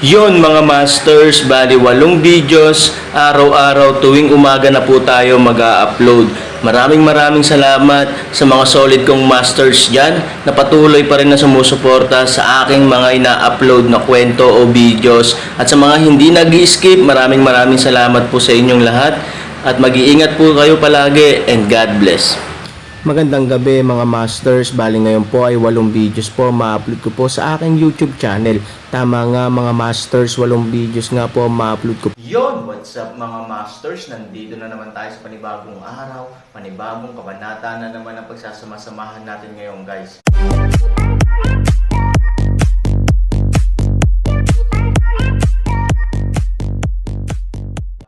Yon mga masters, bali 8 videos, araw-araw tuwing umaga na po tayo mag-a-upload. Maraming salamat sa mga solid kong masters dyan na patuloy pa rin na sumusuporta sa aking mga ina-upload na kwento o videos. At sa mga hindi nag-i-skip, maraming salamat po sa inyong lahat. At mag-iingat po kayo palagi and God bless. Magandang gabi mga masters, bali ngayon po ay 8 videos po ma-upload ko po sa aking YouTube channel. Tama nga mga masters, 8 videos nga po ma-upload ko. Yon, what's up mga masters? Nandito na naman tayo sa panibagong araw, panibagong kabanata na naman ang pagsasama-samahan natin ngayon guys.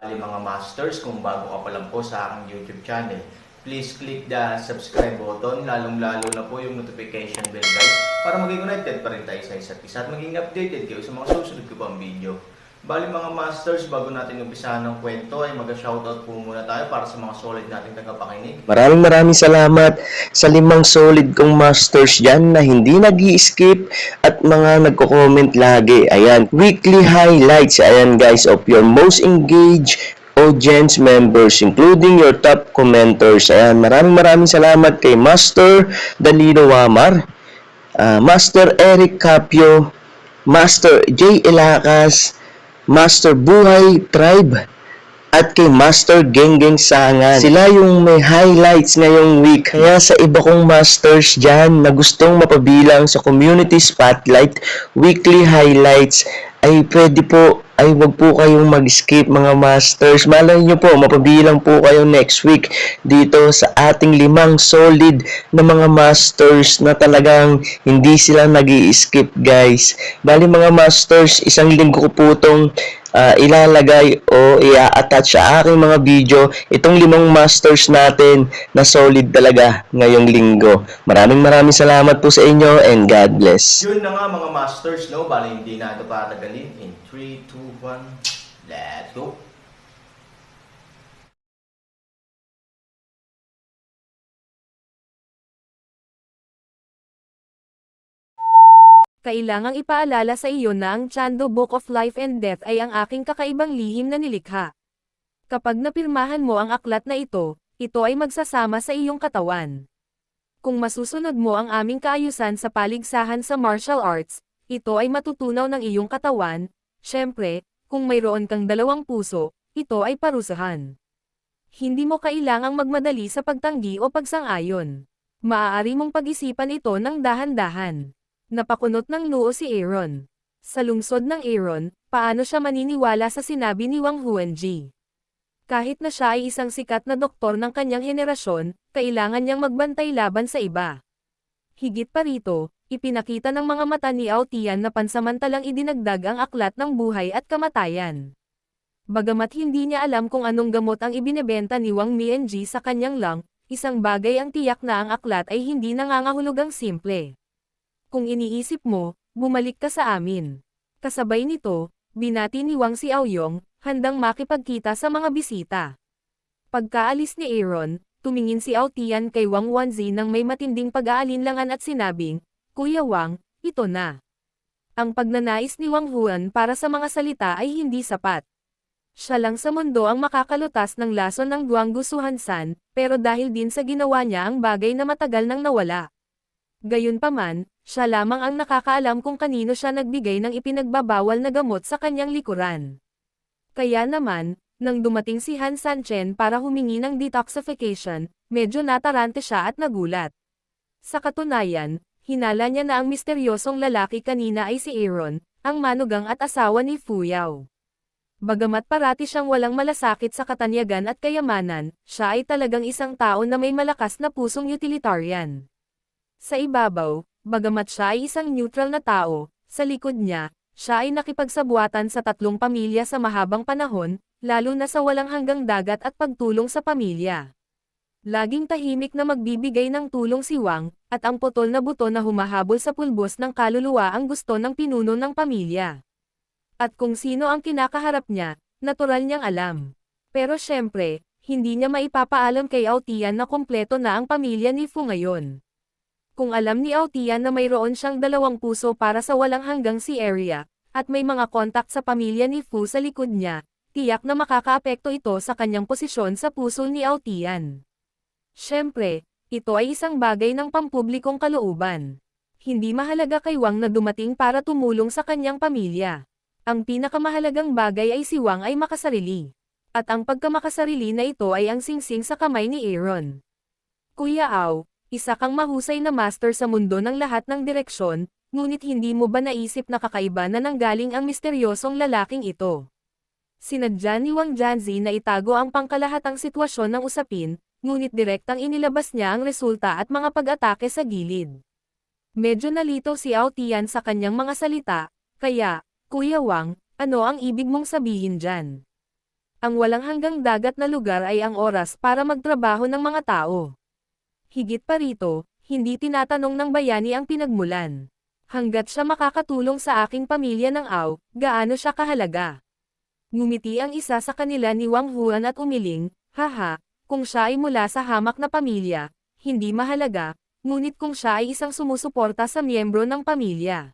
Bali mga masters, kung bago ka pa lang po sa aking YouTube channel, please click the subscribe button, lalong-lalo na po yung notification bell guys, para maging connected pa rin tayo sa isa't isa at maging updated kayo sa mga susunod ko pang video. Bali mga masters, bago natin umpisahan ng kwento ay mag-shoutout po muna tayo para sa mga solid nating tagapakinig. Maraming salamat sa 5 solid kong masters dyan na hindi nag-i-skip at mga nagko-comment lagi. Ayan, weekly highlights, ayan guys, of your most engaged audience members, including your top commenters. Ayan, maraming salamat kay Master Danilo Wamar, Master Eric Capio, Master J. Elacas, Master Buhay Tribe, at kay Master Genggeng Sangan. Sila yung may highlights ngayong week. Kaya sa iba kong masters dyan na gustong mapabilang sa community spotlight, weekly highlights, ay pwede po, ay wag po kayong mag-skip mga masters. Malay nyo po, mapabilang po kayo next week dito sa ating 5 solid na mga masters na talagang hindi sila nag-i-skip guys. Bali mga masters, isang linggo ko po itong ilalagay o i-attach sa aking mga video itong 5 masters natin na solid talaga ngayong linggo. Maraming salamat po sa inyo and God bless. Yun na nga mga masters, no? Bali hindi na ito patagalin. In 3, 2, 1, let's go! Kailangang ipaalala sa iyo na ang Chando Book of Life and Death ay ang aking kakaibang lihim na nilikha. Kapag napirmahan mo ang aklat na ito ay magsasama sa iyong katawan. Kung masusunod mo ang aming kaayusan sa paligsahan sa martial arts, ito ay matutunaw ng iyong katawan. Syempre, kung mayroon kang 2 puso, ito ay parusahan. Hindi mo kailangang magmadali sa pagtanggi o pagsang-ayon. Maaari mong pag-isipan ito ng dahan-dahan. Napakunot ng noo si Aaron. Sa lungsod ng Aaron, paano siya maniniwala sa sinabi ni Wang Huanji? Kahit na siya ay isang sikat na doktor ng kanyang henerasyon, kailangan niyang magbantay laban sa iba. Higit pa rito, ipinakita ng mga mata ni Ao Tian na pansamantalang idinagdag ang aklat ng buhay at kamatayan. Bagamat hindi niya alam kung anong gamot ang ibinebenta ni Wang Mianji sa kanyang lang, isang bagay ang tiyak na ang aklat ay hindi nangangahulugang simple. Kung iniisip mo, bumalik ka sa amin. Kasabay nito, binati ni Wang si Aoyong, handang makipagkita sa mga bisita. Pagkaalis ni Aaron, tumingin si Ao Tian kay Wang Wanzi nang may matinding pag-aalinlangan at sinabing, Kuya Wang, ito na. Ang pagnanais ni Wang Huan para sa mga salita ay hindi sapat. Siya lang sa mundo ang makakalutas ng lason ng Duanggu Suhansan, pero dahil din sa ginawa niya ang bagay na matagal nang nawala. Gayunpaman, siya lamang ang nakakaalam kung kanino siya nagbigay ng ipinagbabawal na gamot sa kanyang likuran. Kaya naman, nang dumating si Han Sanchen para humingi ng detoxification, medyo natarante siya at nagulat. Sa katunayan, hinala niya na ang misteryosong lalaki kanina ay si Aaron, ang manugang at asawa ni Fu Yao. Bagamat parati siyang walang malasakit sa katanyagan at kayamanan, siya ay talagang isang tao na may malakas na pusong utilitarian. Sa ibabaw, bagamat siya ay isang neutral na tao, sa likod niya, siya ay nakipagsabuatan sa 3 pamilya sa mahabang panahon, lalo na sa walang hanggang dagat at pagtulong sa pamilya. Laging tahimik na magbibigay ng tulong si Wang, at ang putol na buto na humahabol sa pulbos ng kaluluwa ang gusto ng pinuno ng pamilya. At kung sino ang kinakaharap niya, natural niyang alam. Pero syempre, hindi niya maipapaalam kay Ao Tian na kompleto na ang pamilya ni Fu ngayon. Kung alam ni Ao Tian na mayroon siyang 2 puso para sa walang hanggang si Area, At may mga kontak sa pamilya ni Fu sa likod niya, tiyak na makakaapekto ito sa kanyang posisyon sa puso ni Aotian. Siyempre, ito ay isang bagay ng pampublikong kalooban. Hindi mahalaga kay Wang na dumating para tumulong sa kanyang pamilya. Ang pinakamahalagang bagay ay si Wang ay makasarili. At ang pagkamakasarili na ito ay ang singsing sa kamay ni Aaron. Kuya Ao, isa kang mahusay na master sa mundo ng lahat ng direksyon, ngunit hindi mo ba naisip na kakaiba na nanggaling ang misteryosong lalaking ito? Sinadya ni Wang Janzi na itago ang pangkalahatang sitwasyon ng usapin, ngunit direktang inilabas niya ang resulta at mga pag-atake sa gilid. Medyo nalito si Aotian sa kanyang mga salita, kaya, Kuya Wang, ano ang ibig mong sabihin dyan? Ang walang hanggang dagat na lugar ay ang oras para magtrabaho ng mga tao. Higit pa rito, hindi tinatanong ng bayani ang pinagmulan. Hanggat siya makakatulong sa aking pamilya ng Ao, gaano siya kahalaga. Ngumiti ang isa sa kanila ni Wang Huan at umiling, haha, kung siya ay mula sa hamak na pamilya, hindi mahalaga, ngunit kung siya ay isang sumusuporta sa miyembro ng pamilya.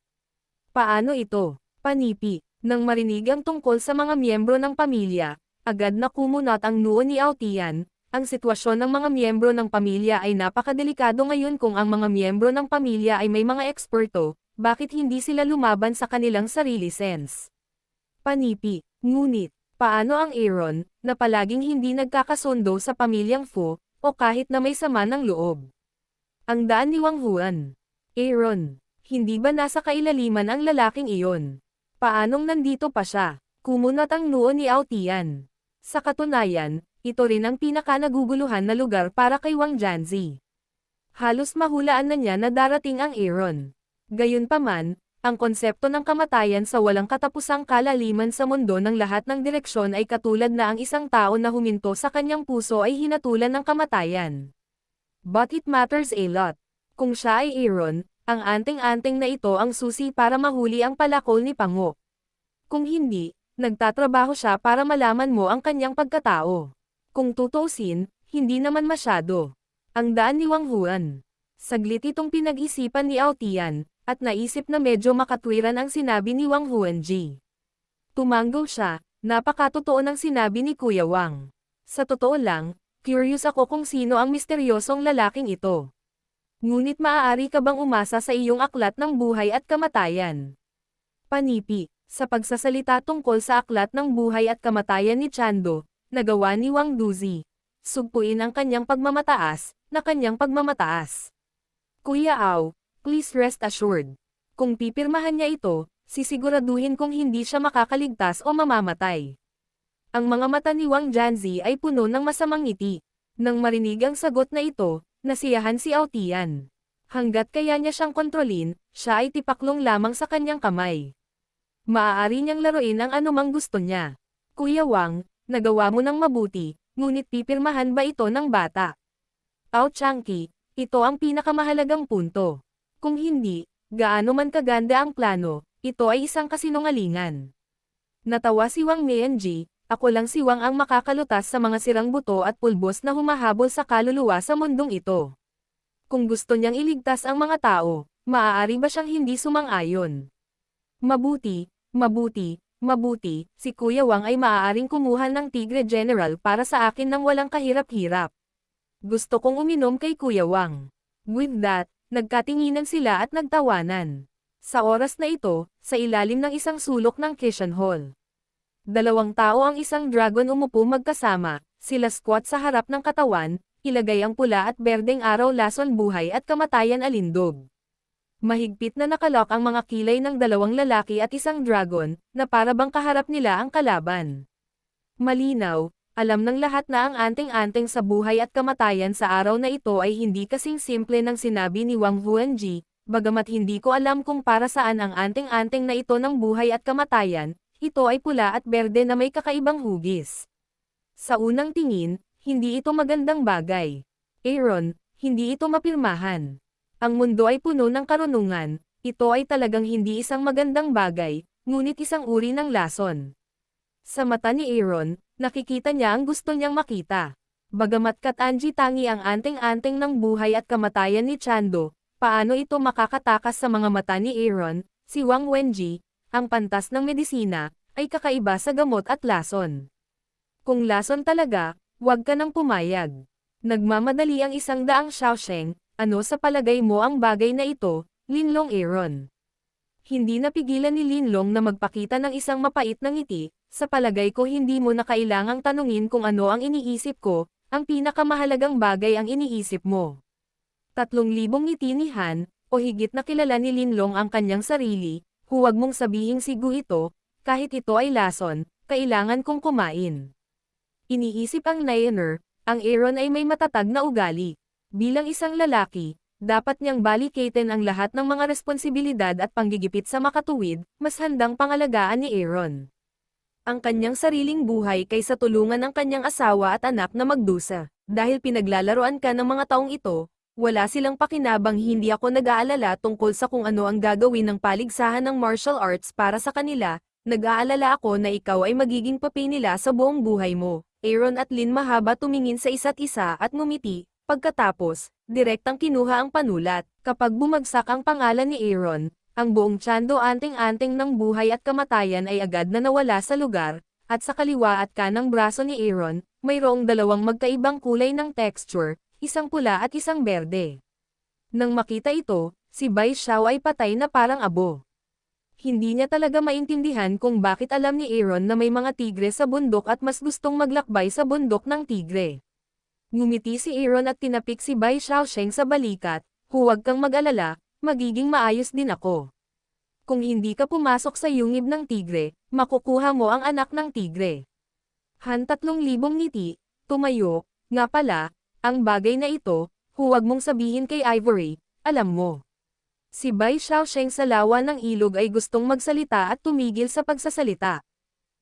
Paano ito? Panipi, nang marinig ang tungkol sa mga miyembro ng pamilya, agad na kumunot ang noo ni Aotian. Ang sitwasyon ng mga miyembro ng pamilya ay napakadelikado ngayon kung ang mga miyembro ng pamilya ay may mga eksperto, bakit hindi sila lumaban sa kanilang sarili sense? Panipi, ngunit, paano ang Aaron, na palaging hindi nagkakasundo sa pamilyang Fu, o kahit na may sama ng loob? Ang daan ni Wang Huan. Aaron, hindi ba nasa kailaliman ang lalaking iyon? Paanong nandito pa siya? Kumunot ang noo ni Aotian. Sa katunayan, ito rin ang pinaka-naguguluhan na lugar para kay Wang Janzi. Halos mahulaan na niya na darating ang Aaron. Gayunpaman, ang konsepto ng kamatayan sa walang katapusang kalaliman sa mundo ng lahat ng direksyon ay katulad na ang isang tao na huminto sa kanyang puso ay hinatulan ng kamatayan. But it matters a lot. Kung siya ay Aaron, ang anting-anting na ito ang susi para mahuli ang palakol ni Pango. Kung hindi, nagtatrabaho siya para malaman mo ang kanyang pagkatao. Kung tutuusin, hindi naman masyado. Ang daan ni Wang Huan. Saglit itong pinag-isipan ni Aotian, at naisip na medyo makatwiran ang sinabi ni Wang Huanji. Tumanggo siya, napakatotoo ng sinabi ni Kuya Wang. Sa totoo lang, curious ako kung sino ang misteryosong lalaking ito. Ngunit maaari ka bang umasa sa iyong aklat ng buhay at kamatayan? Panipi, sa pagsasalita tungkol sa aklat ng buhay at kamatayan ni Chando, nagawa ni Wang Duzi. Sugpuin ang kanyang pagmamataas, na kanyang pagmamataas. Kuya Ao, please rest assured. Kung pipirmahan niya ito, sisiguraduhin kong hindi siya makakaligtas o mamamatay. Ang mga mata ni Wang Janzi ay puno ng masamang ngiti. Nang marinig ang sagot na ito, nasiyahan si Aotian. Hanggat kaya niya siyang kontrolin, siya ay tipaklong lamang sa kanyang kamay. Maaari niyang laruin ang anumang gusto niya. Kuya Wang, nagawa mo ng mabuti, ngunit pipirmahan ba ito ng bata? Ao Changqi, ito ang pinakamahalagang punto. Kung hindi, gaano man kaganda ang plano, ito ay isang kasinungalingan. Natawa si Wang Nianji, ako lang si Wang ang makakalutas sa mga sirang buto at pulbos na humahabol sa kaluluwa sa mundong ito. Kung gusto niyang iligtas ang mga tao, maaari ba siyang hindi sumang-ayon? Mabuti, si Kuya Wang ay maaaring kumuha ng Tigre General para sa akin ng walang kahirap-hirap. Gusto kong uminom kay Kuya Wang. With that, nagkatinginan sila at nagtawanan. Sa oras na ito, sa ilalim ng isang sulok ng Kishan Hall. Dalawang tao ang isang dragon umupo magkasama, sila squat sa harap ng katawan, ilagay ang pula at berdeng araw lason buhay at kamatayan alindog. Mahigpit na nakalok ang mga kilay ng dalawang lalaki at isang dragon, na para bang kaharap nila ang kalaban. Malinaw, alam ng lahat na ang anting-anting sa buhay at kamatayan sa araw na ito ay hindi kasing simple ng sinabi ni Wang Huanji, bagamat hindi ko alam kung para saan ang anting-anting na ito ng buhay at kamatayan, ito ay pula at berde na may kakaibang hugis. Sa unang tingin, hindi ito magandang bagay. Aaron, hindi ito mapirmahan. Ang mundo ay puno ng karunungan, ito ay talagang hindi isang magandang bagay, ngunit isang uri ng lason. Sa mata ni Aaron, nakikita niya ang gusto niyang makita. Bagamat katanji tangi ang anting-anting ng buhay at kamatayan ni Chando, paano ito makakatakas sa mga mata ni Aaron, si Wang Wenji, ang pantas ng medisina, ay kakaiba sa gamot at lason. Kung lason talaga, huwag ka nang pumayag. Nagmamadali ang 100 Xiaosheng, ano sa palagay mo ang bagay na ito, Linlong Aaron? Hindi napigilan ni Linlong na magpakita ng isang mapait na ngiti, sa palagay ko hindi mo na kailangang tanungin kung ano ang iniisip ko, ang pinakamahalagang bagay ang iniisip mo. 3,000 ngiti ni Han, o higit na kilala ni Linlong ang kanyang sarili, huwag mong sabihing sigu ito, kahit ito ay lason, kailangan kong kumain. Iniisip ang Niner, ang Aaron ay may matatag na ugali. Bilang isang lalaki, dapat niyang balikatin ang lahat ng mga responsibilidad at panggigipit sa makatuwid, mas handang pangalagaan ni Aaron ang kanyang sariling buhay kaysa tulungan ang kanyang asawa at anak na magdusa. Dahil pinaglalaroan ka ng mga taong ito, wala silang pakinabang. Hindi ako nag-aalala tungkol sa kung ano ang gagawin ng paligsahan ng martial arts para sa kanila, nag-aalala ako na ikaw ay magiging papi nila sa buong buhay mo. Aaron at Lin mahaba tumingin sa isa't isa at ngumiti, pagkatapos, direktang kinuha ang panulat. Kapag bumagsak ang pangalan ni Aaron, ang buong Chando anting-anting ng buhay at kamatayan ay agad na nawala sa lugar, at sa kaliwa at kanang braso ni Aaron, mayroong dalawang magkaibang kulay ng texture, isang pula at isang berde. Nang makita ito, si Bai Xiao ay patay na parang abo. Hindi niya talaga maintindihan kung bakit alam ni Aaron na may mga tigre sa bundok at mas gustong maglakbay sa bundok ng tigre. Ngumiti si Aaron at tinapik si Bai Xiaosheng sa balikat, huwag kang mag-alala, magiging maayos din ako. Kung hindi ka pumasok sa yungib ng tigre, makukuha mo ang anak ng tigre. Han 3,000 ngiti, tumayo, nga pala, ang bagay na ito, huwag mong sabihin kay Ivory, alam mo. Si Bai Xiaosheng sa lawa ng ilog ay gustong magsalita at tumigil sa pagsasalita.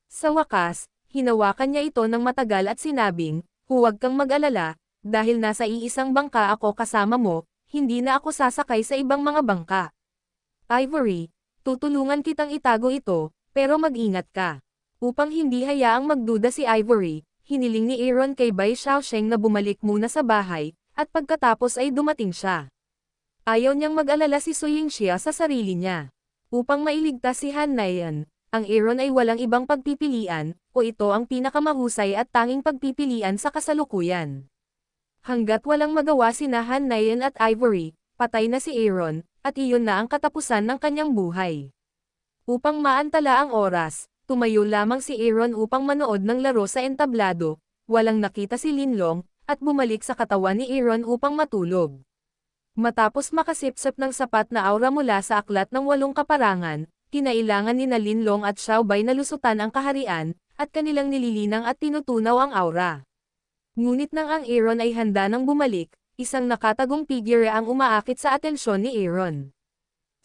Sa wakas, hinawakan niya ito ng matagal at sinabing, huwag kang mag-alala, dahil nasa iisang bangka ako kasama mo, hindi na ako sasakay sa ibang mga bangka. Ivory, tutulungan kitang itago ito, pero mag-ingat ka. Upang hindi hayaang magduda si Ivory, hiniling ni Aaron kay Bai Xiaosheng na bumalik muna sa bahay, at pagkatapos ay dumating siya. Ayaw niyang mag-alala si Su Yingxia sa sarili niya. Upang mailigtas si Han Nayan, ang Aaron ay walang ibang pagpipilian, o ito ang pinakamahusay at tanging pagpipilian sa kasalukuyan. Hanggat walang magawa sina Han Nayan at Ivory, patay na si Aaron, at iyon na ang katapusan ng kanyang buhay. Upang maantala ang oras, tumayo lamang si Aaron upang manood ng laro sa entablado, walang nakita si Linlong, at bumalik sa katawan ni Aaron upang matulog. Matapos makasipsip ng sapat na aura mula sa aklat ng 8 kaparangan, kinailangan ni Linlong at Xiao Bai na lusutan ang kaharian, at kanilang nililinang at tinutunaw ang aura. Ngunit nang ang Aaron ay handa nang bumalik, isang nakatagong figure ang umaakit sa atensyon ni Aaron.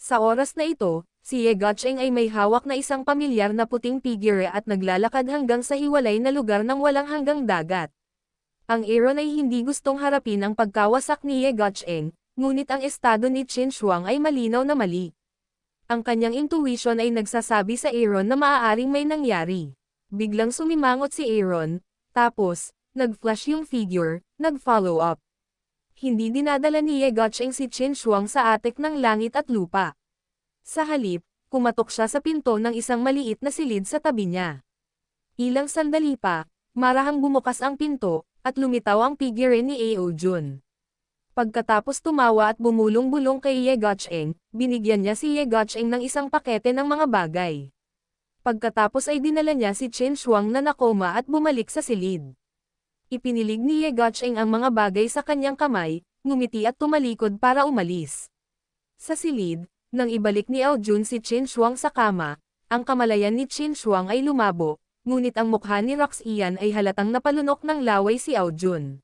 Sa oras na ito, si Ye Guocheng ay may hawak na isang pamilyar na puting figure at naglalakad hanggang sa hiwalay na lugar ng walang hanggang dagat. Ang Aaron ay hindi gustong harapin ang pagkawasak ni Ye Guocheng, ngunit ang estado ni Qin Shuang ay malinaw na mali. Ang kanyang intuition ay nagsasabi sa Aaron na maaaring may nangyari. Biglang sumimangot si Aaron, tapos, nag-flash yung figure, nag-follow up. Hindi dinadala ni Ye Guocheng si Qin Shuang sa atik ng langit at lupa. Sa halip, kumatok siya sa pinto ng isang maliit na silid sa tabi niya. Ilang sandali pa, marahang bumukas ang pinto, at lumitaw ang figure ni Ao Jun. Pagkatapos tumawa at bumulong-bulong kay Ye Guocheng, binigyan niya si Ye Guocheng ng isang pakete ng mga bagay. Pagkatapos ay dinala niya si Qin Shuang na nakoma at bumalik sa silid. Ipinilig ni Ye Guocheng ang mga bagay sa kanyang kamay, ngumiti at tumalikod para umalis. Sa silid, nang ibalik ni Ao Jun si Qin Shuang sa kama, ang kamalayan ni Qin Shuang ay lumabo, ngunit ang mukha ni Roxanne ay halatang napalunok ng laway si Ao Jun.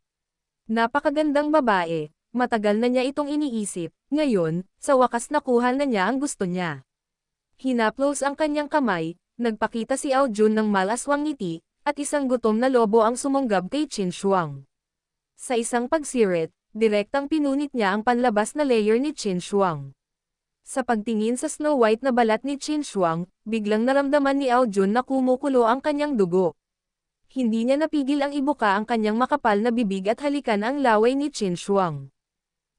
Napakagandang babae, matagal na niya itong iniisip, ngayon, sa wakas nakuha na niya ang gusto niya. Hinaplos ang kanyang kamay, nagpakita si Ao Jun ng malaswang ngiti, at isang gutom na lobo ang sumunggab kay Qin Shuang. Sa isang pagsirit, direktang pinunit niya ang panlabas na layer ni Qin Shuang. Sa pagtingin sa snow white na balat ni Qin Shuang, biglang naramdaman ni Ao Jun na kumukulo ang kanyang dugo. Hindi niya napigil ang ibuka ang kanyang makapal na bibig at halikan ang laway ni Qin Shuang.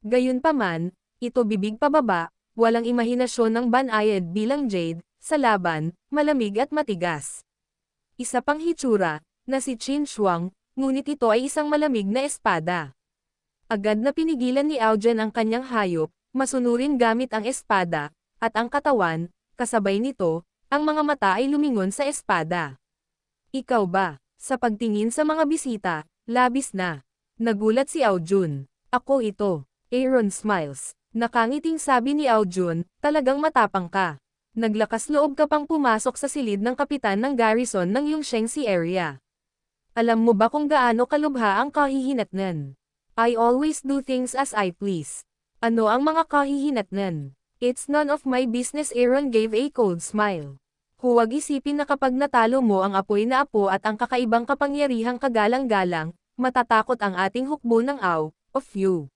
Gayunpaman, ito bibig pababa, walang imahinasyon ng banayad bilang jade, sa laban, malamig at matigas. Isa pang hitsura, na si Qin Shuang, ngunit ito ay isang malamig na espada. Agad na pinigilan ni Aojen ang kanyang hayop, masunurin gamit ang espada, at ang katawan, kasabay nito, ang mga mata ay lumingon sa espada. Ikaw ba? Sa pagtingin sa mga bisita, labis na. Nagulat si Aojun. Ako ito. Aaron smiles. Nakangiting sabi ni Aojun, talagang matapang ka. Naglakas loob ka pang pumasok sa silid ng kapitan ng garrison ng Yongshengsi area. Alam mo ba kung gaano kalubha ang kahihinatnan? I always do things as I please. Ano ang mga kahihinatnan? It's none of my business. Aaron gave a cold smile. Huwag isipin na kapag natalo mo ang apoy na apo at ang kakaibang kapangyarihang kagalang-galang, matatakot ang ating hukbo ng of you.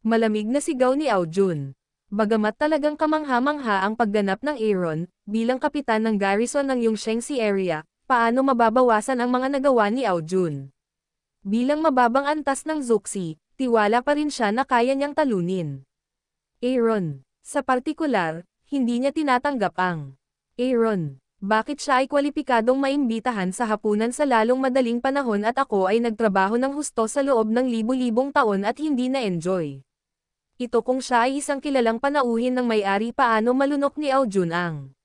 Malamig na sigaw ni Aojun. Bagamat talagang kamangha-mangha ang pagganap ng Aaron, bilang kapitan ng garrison ng Yongshengsi area, paano mababawasan ang mga nagawa ni Aojun? Bilang mababang antas ng Zuxi, tiwala pa rin siya na kaya niyang talunin. Aaron, sa partikular, hindi niya tinatanggap ang Aaron, bakit siya ay kwalipikadong maimbitahan sa hapunan sa lalong madaling panahon at ako ay nagtrabaho ng husto sa loob ng libu-libong taon at hindi na-enjoy? Ito kung siya ay isang kilalang panauhin ng may-ari. Paano malunok ni Aojun ang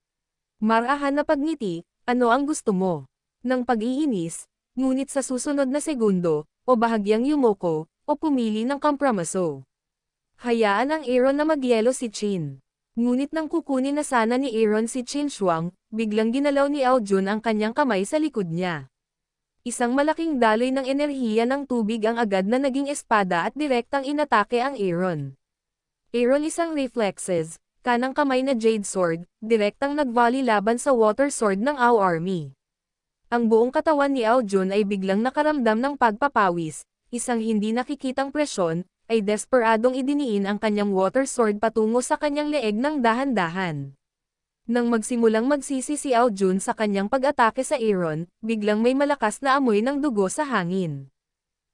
marahan na pagngiti? Ano ang gusto mo? Ng pag-iinis, ngunit sa susunod na segundo, o bahagyang yumoko, o pumili ng kompromiso. Hayaan ang Aaron na magyelo si Qin. Ngunit nang kukunin na sana ni Aaron si Qin Shuang, biglang ginalaw ni Aojun ang kanyang kamay sa likod niya. Isang malaking daloy ng enerhiya ng tubig ang agad na naging espada at direktang inatake ang Aaron. Aaron isang reflexes, kanang kamay na Jade Sword, direktang nag-volley laban sa Water Sword ng Ao Army. Ang buong katawan ni Aojun ay biglang nakaramdam ng pagpapawis, isang hindi nakikitang presyon, ay desperadong idiniin ang kanyang water sword patungo sa kanyang leeg ng dahan-dahan. Nang magsimulang magsisi si Aojun sa kanyang pag-atake sa Aaron, biglang may malakas na amoy ng dugo sa hangin.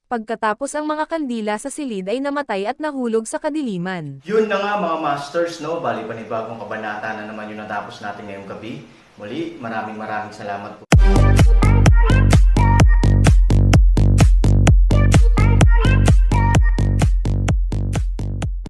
Pagkatapos ang mga kandila sa silid ay namatay at nahulog sa kadiliman. Yun na nga mga masters, no? Bali panibagong kabanata na naman yung natapos natin ngayong gabi. Muli, maraming salamat po.